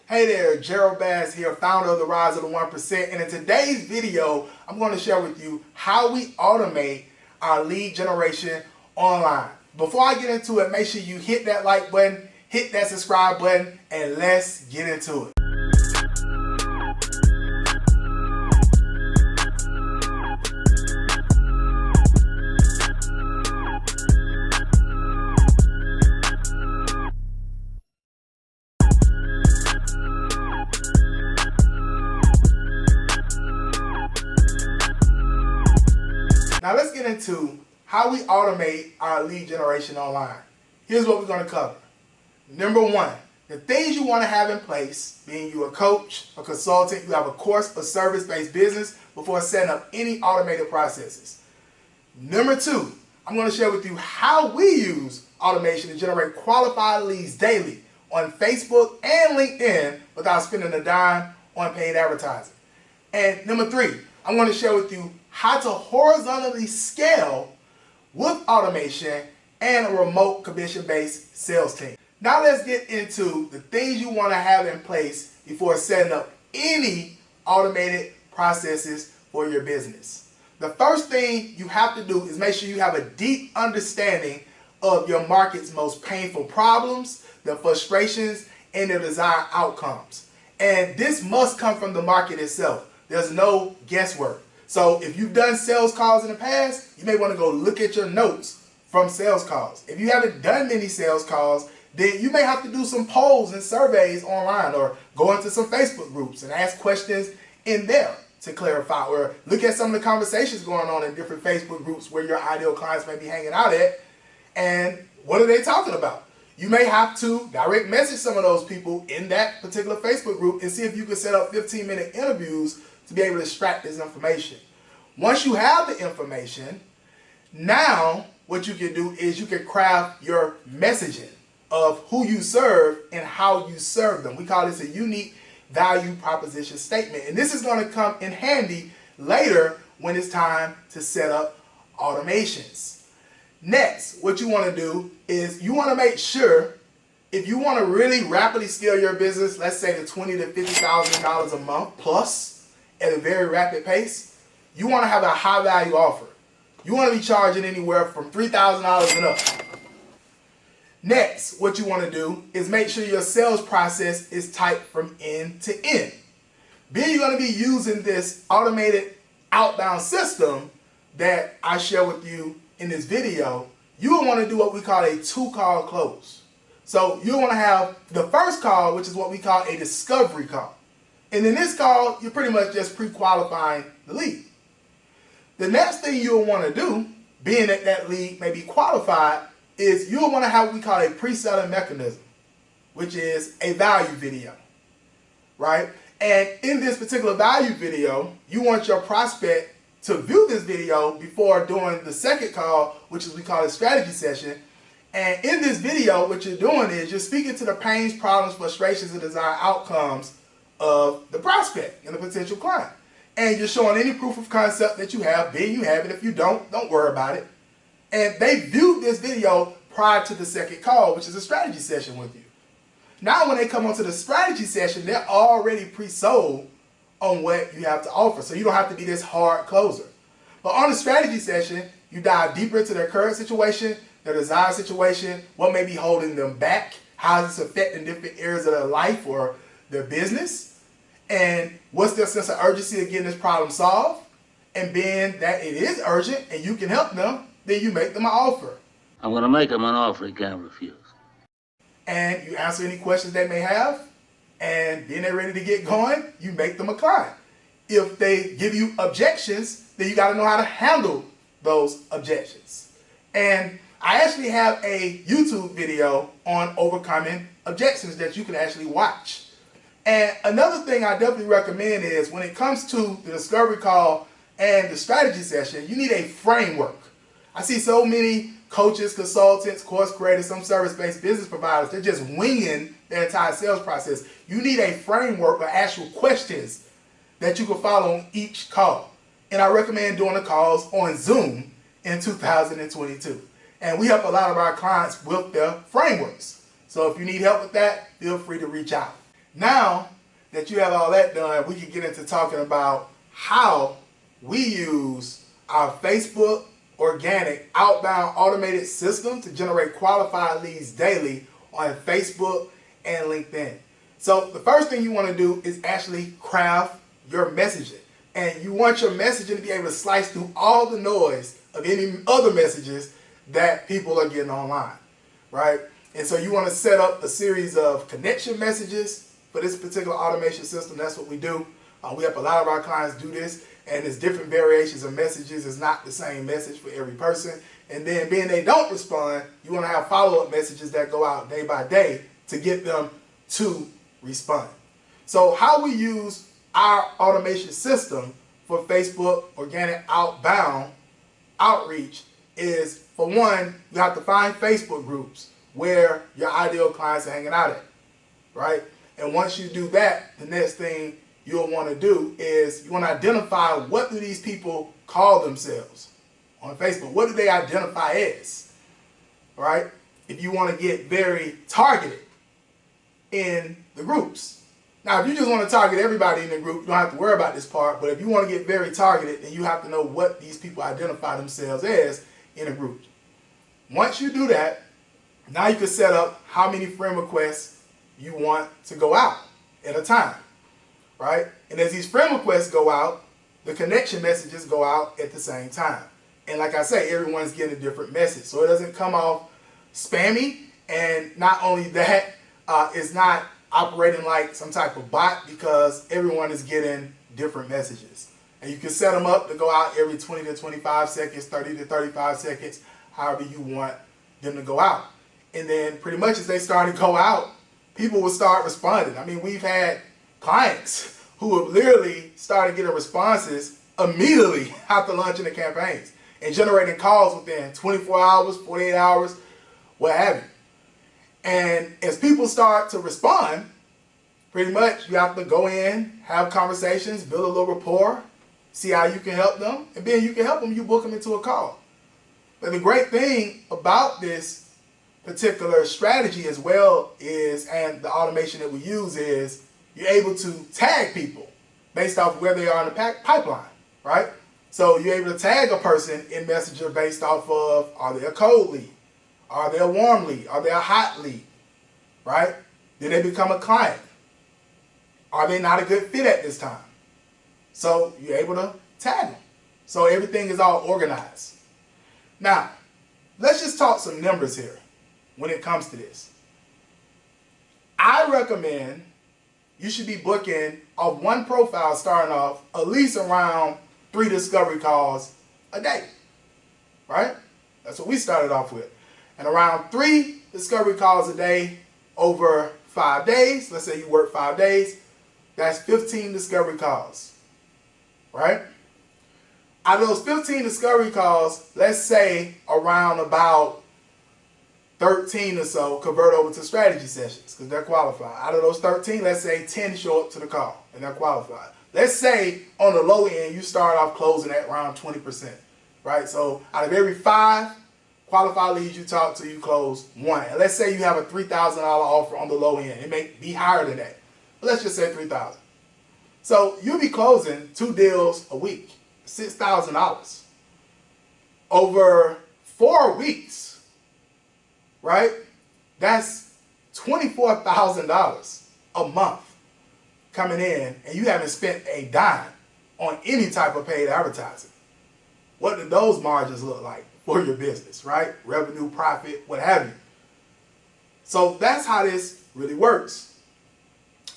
Hey there, Gerald Bass here, founder of the Rise of the 1%, and in today's video, I'm going to share with you how we automate our lead generation online. Before I get into it, make sure you hit that like button, hit that subscribe button, and let's get into it. Now let's get into how we automate our lead generation online. Here's what we're going to cover. Number one, the things you want to have in place, being you a coach, a consultant, you have a course or service-based business before setting up any automated processes. Number two, I'm going to share with you how we use automation to generate qualified leads daily on Facebook and LinkedIn without spending a dime on paid advertising. And number three, I'm going to share with you how to horizontally scale with automation and a remote commission-based sales team. Now let's get into the things you want to have in place before setting up any automated processes for your business. The first thing you have to do is make sure you have a deep understanding of your market's most painful problems, their frustrations, and their desired outcomes. And this must come from the market itself. There's no guesswork. So if you've done sales calls in the past, you may want to go look at your notes from sales calls. If you haven't done many sales calls, then you may have to do some polls and surveys online or go into some Facebook groups and ask questions in there to clarify, or look at some of the conversations going on in different Facebook groups where your ideal clients may be hanging out at, and what are they talking about? You may have to direct message some of those people in that particular Facebook group and see if you can set up 15-minute interviews to be able to extract this information. Once you have the information, now what you can do is you can craft your messaging of who you serve and how you serve them. We call this a unique value proposition statement. And this is going to come in handy later when it's time to set up automations. Next, what you want to do is you want to make sure, if you want to really rapidly scale your business, let's say to $20,000 to $50,000 a month plus, at a very rapid pace, you want to have a high value offer. You want to be charging anywhere from $3,000 and up. Next, what you want to do is make sure your sales process is tight from end to end. Being you're going to be using this automated outbound system that I share with you in this video, you will want to do what we call a two-call close. So you'll want to have the first call, which is what we call a discovery call. And in this call, you're pretty much just pre-qualifying the lead. The next thing you'll want to do, being that that lead may be qualified, is you'll want to have what we call a pre-selling mechanism, which is a value video, right? And in this particular value video, you want your prospect to view this video before doing the second call, which is we call a strategy session. And in this video, what you're doing is you're speaking to the pains, problems, frustrations, and desired outcomes of the prospect and the potential client. And you're showing any proof of concept that you have, being you have it. If you don't worry about it. And they viewed this video prior to the second call, which is a strategy session with you. Now when they come onto the strategy session, they're already pre-sold on what you have to offer. So you don't have to be this hard closer. But on the strategy session, you dive deeper into their current situation, their desired situation, what may be holding them back, how is this affecting different areas of their life or their business, and what's their sense of urgency of getting this problem solved. And being that it is urgent and you can help them, then you make them an offer. I'm going to make them an offer he can't refuse. And you answer any questions they may have, and then they're ready to get going, you make them a client. If they give you objections, then you got to know how to handle those objections. And I actually have a YouTube video on overcoming objections that you can actually watch. And another thing I definitely recommend is when it comes to the discovery call and the strategy session, you need a framework. I see so many coaches, consultants, course creators, some service-based business providers, they're just winging their entire sales process. You need a framework or actual questions that you can follow on each call. And I recommend doing the calls on Zoom in 2022. And we help a lot of our clients with their frameworks. So if you need help with that, feel free to reach out. Now that you have all that done, we can get into talking about how we use our Facebook organic outbound automated system to generate qualified leads daily on Facebook and LinkedIn. So the first thing you want to do is actually craft your messaging. And you want your messaging to be able to slice through all the noise of any other messages that people are getting online, right? And so you want to set up a series of connection messages for this particular automation system. That's what we do. We have a lot of our clients do this, and there's different variations of messages. It's not the same message for every person. And then being they don't respond, you want to have follow-up messages that go out day by day to get them to respond. So how we use our automation system for Facebook organic outbound outreach is, for one, you have to find Facebook groups where your ideal clients are hanging out at, right? And once you do that, the next thing you'll want to do is you want to identify what do these people call themselves on Facebook. What do they identify as, right? If you want to get very targeted in the groups. Now, if you just want to target everybody in the group, you don't have to worry about this part. But if you want to get very targeted, then you have to know what these people identify themselves as in a group. Once you do that, now you can set up how many friend requests you want to go out at a time, right? And as these friend requests go out, the connection messages go out at the same time. And like I say, everyone's getting a different message. So it doesn't come off spammy. And not only that, it's not operating like some type of bot because everyone is getting different messages. And you can set them up to go out every 20 to 25 seconds, 30 to 35 seconds, however you want them to go out. And then pretty much as they start to go out, people will start responding. I mean, we've had clients who have literally started getting responses immediately after launching the campaigns and generating calls within 24 hours, 48 hours, what have you. And as people start to respond, pretty much you have to go in, have conversations, build a little rapport, see how you can help them, and then you can help them, you book them into a call. But the great thing about this particular strategy as well is, and the automation that we use is, you're able to tag people based off where they are in the pipeline, right? So you're able to tag a person in Messenger based off of, are they a cold lead? Are they a warm lead? Are they a hot lead? Right? Did they become a client? Are they not a good fit at this time? So you're able to tag them. So everything is all organized. Now, let's just talk some numbers here when it comes to this. I recommend you should be booking off one profile starting off at least around 3 discovery calls a day. Right? That's what we started off with. And around 3 discovery calls a day over 5 days, let's say you work 5 days, that's 15 discovery calls, right? Out of those 15 discovery calls, let's say around about 13 or so convert over to strategy sessions because they're qualified. Out of those 13, let's say 10 show up to the call and they're qualified. Let's say on the low end, you start off closing at around 20%, right? So out of every 5 qualified leads you talk to, you close 1. And let's say you have a $3,000 offer on the low end. It may be higher than that. But let's just say $3,000. So you'll be closing 2 deals a week, $6,000 over 4 weeks, right? That's $24,000 a month coming in, and you haven't spent a dime on any type of paid advertising. What do those margins look like for your business, right? Revenue, profit, what have you. So that's how this really works.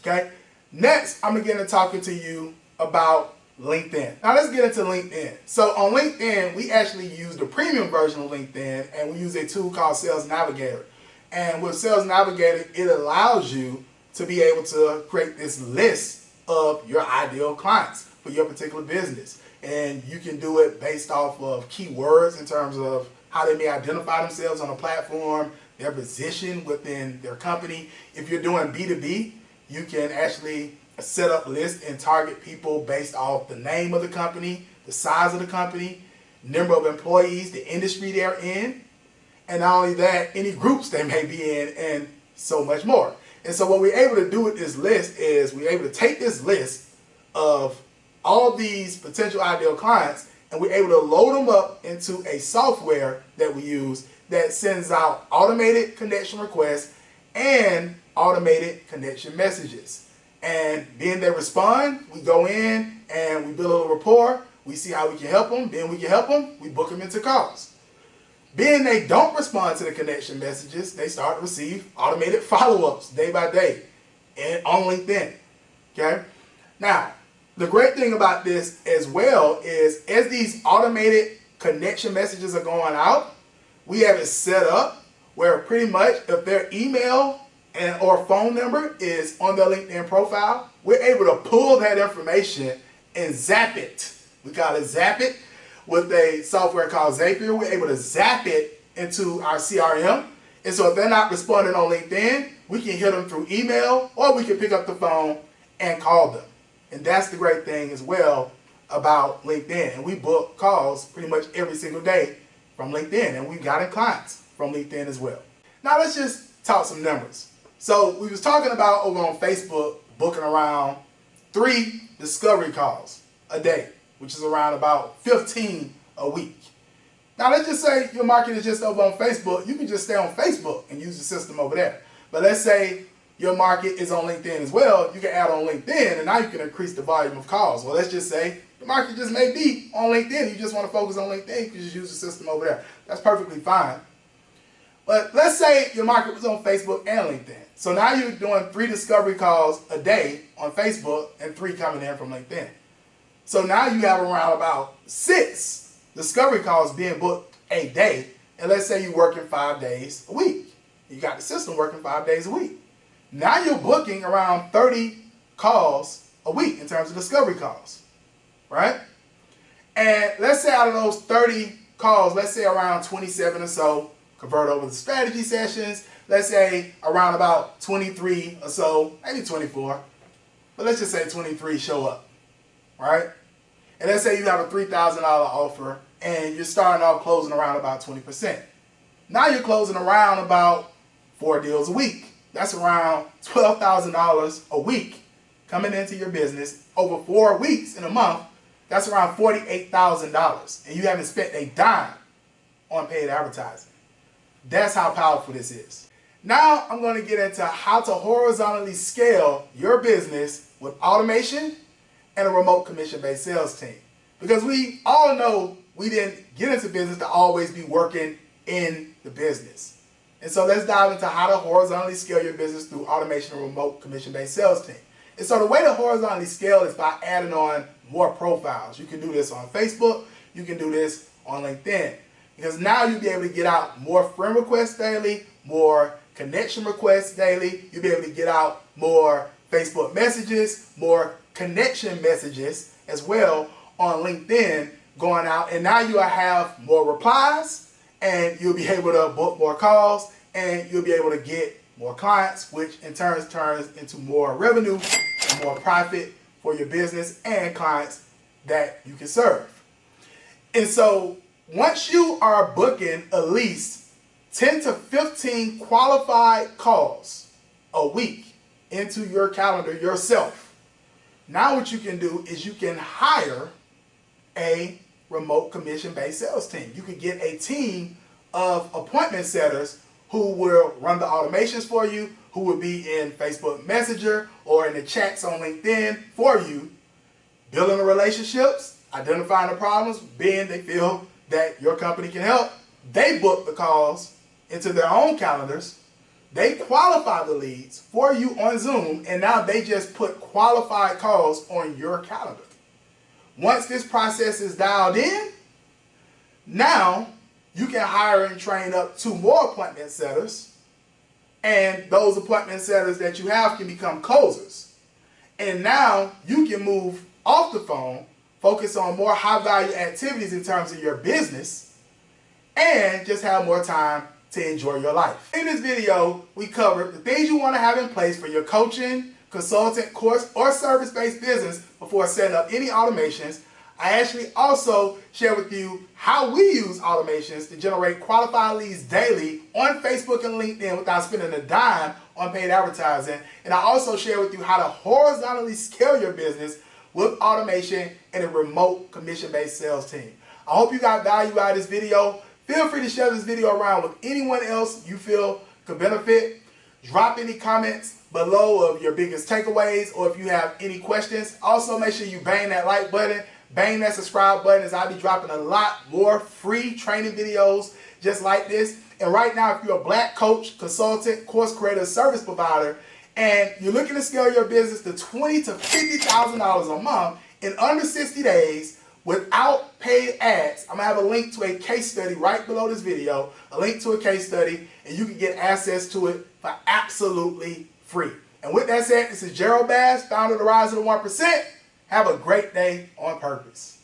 Okay. Next, I'm going to get into talking to you about LinkedIn. Now let's get into LinkedIn. So on LinkedIn, we actually use the premium version of LinkedIn, and we use a tool called Sales Navigator. And with Sales Navigator, it allows you to be able to create this list of your ideal clients for your particular business. And you can do it based off of keywords in terms of how they may identify themselves on a platform, their position within their company. If you're doing B2B, you can actually set up lists and target people based off the name of the company, the size of the company, number of employees, the industry they're in, and not only that, any groups they may be in, and so much more. And so what we're able to do with this list is we're able to take this list of all these potential ideal clients and we're able to load them up into a software that we use that sends out automated connection requests and automated connection messages. And being they respond, we go in and we build a little rapport. We see how we can help them. Then we can help them. We book them into calls. Being they don't respond to the connection messages, they start to receive automated follow-ups day by day and on LinkedIn. Okay? Now, the great thing about this as well is as these automated connection messages are going out, we have it set up where pretty much if their email and or phone number is on their LinkedIn profile, we're able to pull that information and zap it. We call it zap it with a software called Zapier. We're able to zap it into our CRM. And so if they're not responding on LinkedIn, we can hit them through email or we can pick up the phone and call them. And that's the great thing as well about LinkedIn. And we book calls pretty much every single day from LinkedIn. And we've gotten clients from LinkedIn as well. Now let's just talk some numbers. So we was talking about over on Facebook booking around 3 discovery calls a day, which is around about 15 a week. Now let's just say your market is just over on Facebook. You can just stay on Facebook and use the system over there. But let's say your market is on LinkedIn as well. You can add on LinkedIn and now you can increase the volume of calls. Well, let's just say the market just may be on LinkedIn. You just want to focus on LinkedIn. You can just use the system over there. That's perfectly fine. But let's say your market was on Facebook and LinkedIn. So now you're doing 3 discovery calls a day on Facebook and 3 coming in from LinkedIn. So now you have around about 6 discovery calls being booked a day. And let's say you're working 5 days a week. You got the system working 5 days a week. Now you're booking around 30 calls a week in terms of discovery calls, right? And let's say out of those 30 calls, let's say around 27 or so convert over to strategy sessions. Let's say around about 23 or so, maybe 24, but let's just say 23 show up, right? And let's say you have a $3,000 offer and you're starting off closing around about 20%. Now you're closing around about 4 deals a week. That's around $12,000 a week coming into your business over 4 weeks in a month. That's around $48,000 and you haven't spent a dime on paid advertising. That's how powerful this is. Now I'm going to get into how to horizontally scale your business with automation and a remote commission-based sales team. Because we all know we didn't get into business to always be working in the business. And so let's dive into how to horizontally scale your business through automation and remote commission-based sales team. And so the way to horizontally scale is by adding on more profiles. You can do this on Facebook. You can do this on LinkedIn. Because now you'll be able to get out more friend requests daily, more connection requests daily. You'll be able to get out more Facebook messages, more connection messages as well on LinkedIn going out. And now you'll have more replies and you'll be able to book more calls and you'll be able to get more clients, which in turn turns into more revenue and more profit for your business and clients that you can serve. And so once you are booking at least 10 to 15 qualified calls a week into your calendar yourself, now what you can do is you can hire a remote commission-based sales team. You can get a team of appointment setters who will run the automations for you, who will be in Facebook Messenger or in the chats on LinkedIn for you, building the relationships, identifying the problems, being they feel that your company can help. They book the calls into their own calendars. They qualify the leads for you on Zoom, and now they just put qualified calls on your calendar. Once this process is dialed in, now you can hire and train up 2 more appointment setters, and those appointment setters that you have can become closers. And now you can move off the phone, focus on more high-value activities in terms of your business, and just have more time to enjoy your life. In this video, we covered the things you want to have in place for your coaching, consultant, course, or service-based business before setting up any automations. I actually also share with you how we use automations to generate qualified leads daily on Facebook and LinkedIn without spending a dime on paid advertising. And I also share with you how to horizontally scale your business with automation and a remote commission-based sales team. I hope you got value out of this video. Feel free to share this video around with anyone else you feel could benefit. Drop any comments below of your biggest takeaways, or if you have any questions. Also, make sure you bang that like button, bang that subscribe button, as I'll be dropping a lot more free training videos just like this. And right now, if you're a black coach, consultant, course creator, service provider, and you're looking to scale your business to $20,000 to $50,000 a month in under 60 days without paid ads, I'm going to have a link to a case study right below this video, a link to a case study, and you can get access to it for absolutely free. And with that said, this is Gerald Bass, founder of the Rise of the 1%. Have a great day on purpose.